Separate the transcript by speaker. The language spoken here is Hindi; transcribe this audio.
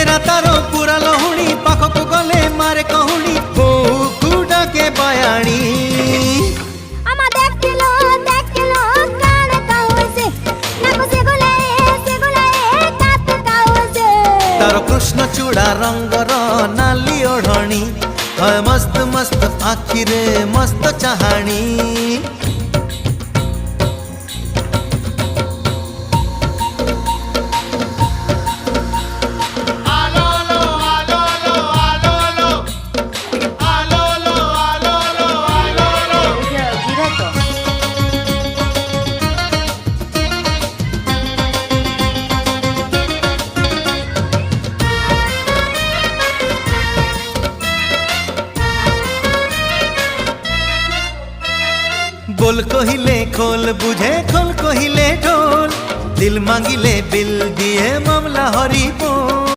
Speaker 1: चेहरा तारो पूरा लहुणी पाखक गले मारे कहूणी बहु डाके बयाणी तारो कृष्ण चूड़ा रंगर नाली ओढ़णी मस्त मस्त आखिरे मस्त चाहाणी बोल कहिले खोल बुझे खोल कहिले ढोल दिल मांगिले बिल दिए मामला हरी बोल।